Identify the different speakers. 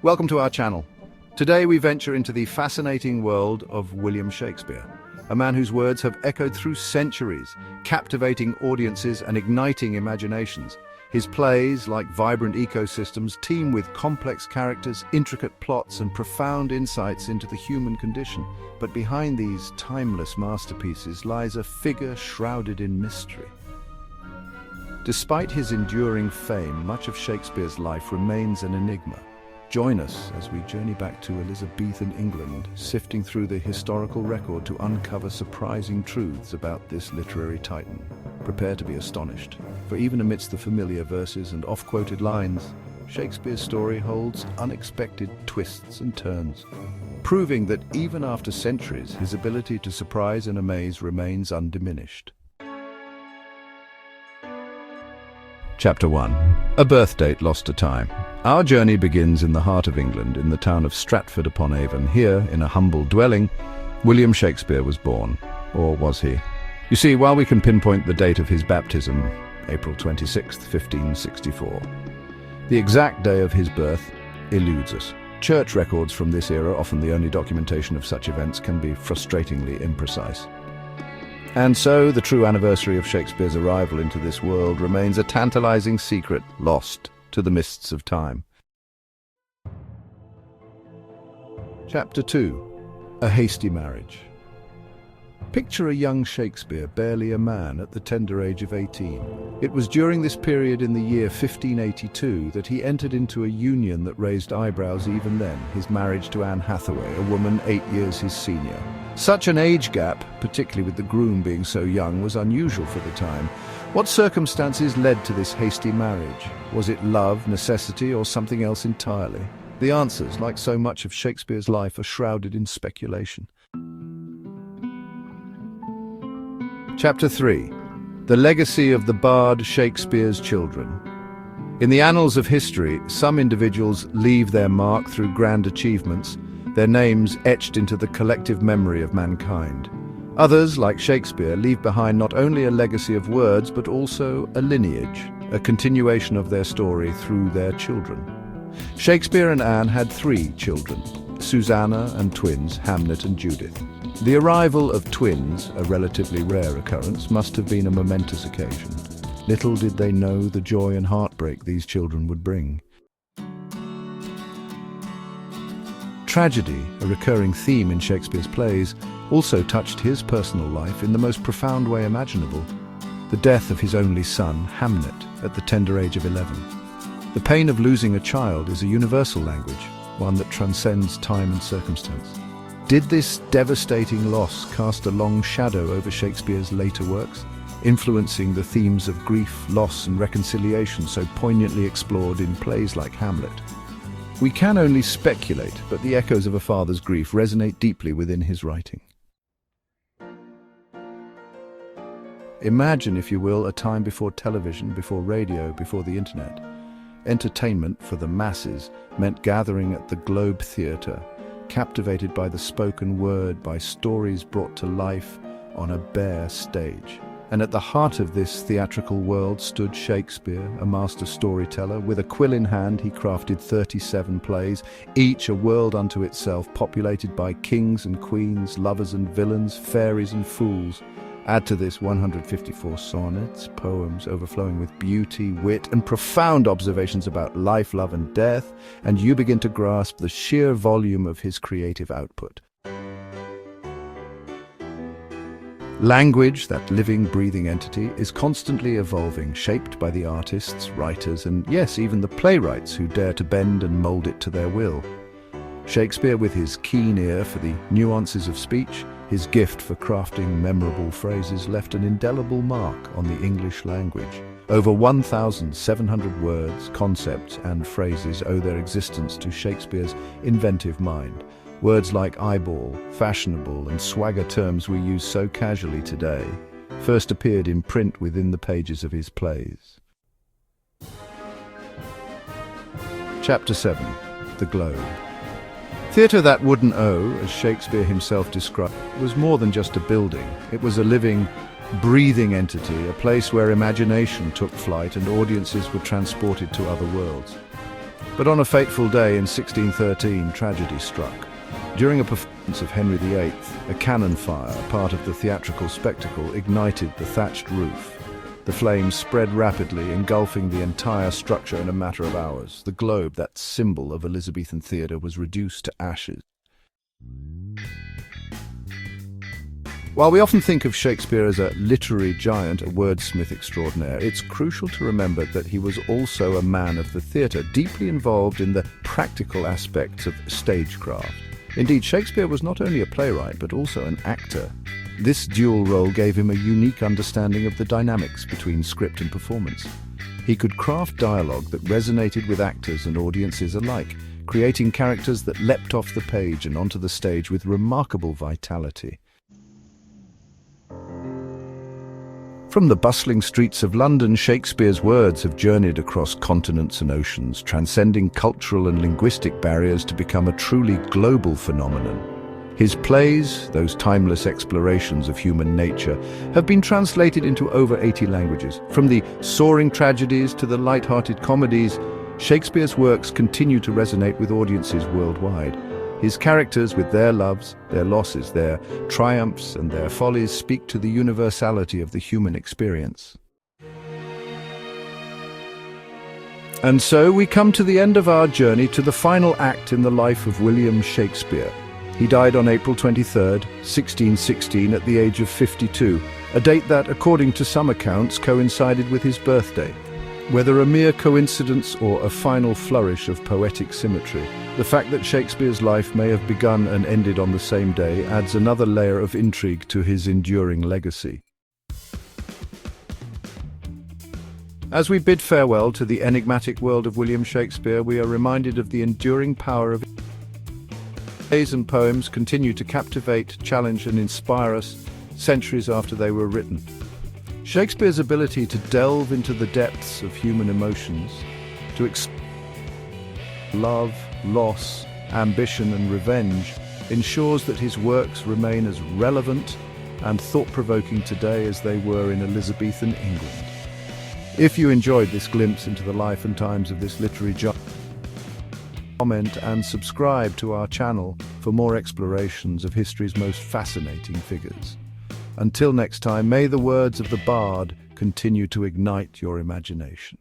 Speaker 1: Welcome to our channel. Today we venture into the fascinating world of William Shakespeare, a man whose words have echoed through centuries, captivating audiences and igniting imaginations. His plays, like vibrant ecosystems, teem with complex characters, intricate plots, and profound insights into the human condition. But behind these timeless masterpieces lies a figure shrouded in mystery. Despite his enduring fame, much of Shakespeare's life remains an enigma. Join us as we journey back to Elizabethan England, sifting through the historical record to uncover surprising truths about this literary titan. Prepare to be astonished, for even amidst the familiar verses and oft-quoted lines, Shakespeare's story holds unexpected twists and turns, proving that even after centuries, his ability to surprise and amaze remains undiminished. Chapter 1. A birth date lost to time. Our journey begins in the heart of England, in the town of Stratford-upon-Avon. Here, in a humble dwelling, William Shakespeare was born. Or was he? You see, while we can pinpoint the date of his baptism, April 26, 1564, the exact day of his birth eludes us. Church records from this era, often the only documentation of such events, can be frustratingly imprecise. And so, the true anniversary of Shakespeare's arrival into this world remains a tantalizing secret lost to the mists of time. Chapter 2. A hasty marriage. Picture a young Shakespeare, barely a man, at the tender age of 18. It was during this period in the year 1582 that he entered into a union that raised eyebrows even then, his marriage to Anne Hathaway, a woman 8 years his senior. Such an age gap, particularly with the groom being so young, was unusual for the time. What circumstances led to this hasty marriage? Was it love, necessity, or something else entirely? The answers, like so much of Shakespeare's life, are shrouded in speculation. Chapter 3. The legacy of the bard Shakespeare's children. In the annals of history, some individuals leave their mark through grand achievements, their names etched into the collective memory of mankind. Others, like Shakespeare, leave behind not only a legacy of words, but also a lineage, a continuation of their story through their children. Shakespeare and Anne had 3 children, Susanna and twins, Hamlet and Judith. The arrival of twins, a relatively rare occurrence, must have been a momentous occasion. Little did they know the joy and heartbreak these children would bring. Tragedy, a recurring theme in Shakespeare's plays, also touched his personal life in the most profound way imaginable. The death of his only son, Hamlet, at the tender age of 11. The pain of losing a child is a universal language, one that transcends time and circumstance. Did this devastating loss cast a long shadow over Shakespeare's later works, influencing the themes of grief, loss, and reconciliation so poignantly explored in plays like Hamlet? We can only speculate, but the echoes of a father's grief resonate deeply within his writing. Imagine, if you will, a time before television, before radio, before the internet. Entertainment for the masses meant gathering at the Globe Theatre, captivated by the spoken word, by stories brought to life on a bare stage. And at the heart of this theatrical world stood Shakespeare, a master storyteller. With a quill in hand, he crafted 37 plays, each a world unto itself, populated by kings and queens, lovers and villains, fairies and fools. Add to this 154 sonnets, poems overflowing with beauty, wit, and profound observations about life, love, and death, and you begin to grasp the sheer volume of his creative output. Language, that living, breathing entity, is constantly evolving, shaped by the artists, writers, and yes, even the playwrights who dare to bend and mold it to their will. Shakespeare, with his keen ear for the nuances of speech, his gift for crafting memorable phrases, left an indelible mark on the English language. Over 1,700 words, concepts, and phrases owe their existence to Shakespeare's inventive mind. Words like eyeball, fashionable, and swagger, terms we use so casually today, first appeared in print within the pages of his plays. Chapter 7. The Globe. Theatre that wouldn't owe, as Shakespeare himself described, was more than just a building. It was a living, breathing entity, a place where imagination took flight and audiences were transported to other worlds. But on a fateful day in 1613, tragedy struck. During a performance of Henry VIII, a cannon fire, part of the theatrical spectacle, ignited the thatched roof. The flames spread rapidly, engulfing the entire structure in a matter of hours. The globe, that symbol of Elizabethan theatre, was reduced to ashes. While we often think of Shakespeare as a literary giant, a wordsmith extraordinaire, it's crucial to remember that he was also a man of the theatre, deeply involved in the practical aspects of stagecraft. Indeed, Shakespeare was not only a playwright, but also an actor. This dual role gave him a unique understanding of the dynamics between script and performance. He could craft dialogue that resonated with actors and audiences alike, creating characters that leapt off the page and onto the stage with remarkable vitality. From the bustling streets of London, Shakespeare's words have journeyed across continents and oceans, transcending cultural and linguistic barriers to become a truly global phenomenon. His plays, those timeless explorations of human nature, have been translated into over 80 languages. From the soaring tragedies to the light-hearted comedies, Shakespeare's works continue to resonate with audiences worldwide. His characters, with their loves, their losses, their triumphs and their follies, speak to the universality of the human experience. And so we come to the end of our journey to the final act in the life of William Shakespeare. He died on April 23rd, 1616, at the age of 52, a date that, according to some accounts, coincided with his birthday. Whether a mere coincidence or a final flourish of poetic symmetry, the fact that Shakespeare's life may have begun and ended on the same day adds another layer of intrigue to his enduring legacy. As we bid farewell to the enigmatic world of William Shakespeare, we are reminded of the enduring power of his plays and poems continue to captivate, challenge and inspire us centuries after they were written. Shakespeare's ability to delve into the depths of human emotions, to explore love, loss, ambition and revenge, ensures that his works remain as relevant and thought-provoking today as they were in Elizabethan England. If you enjoyed this glimpse into the life and times of this literary giant, comment and subscribe to our channel for more explorations of history's most fascinating figures. Until next time, may the words of the bard continue to ignite your imagination.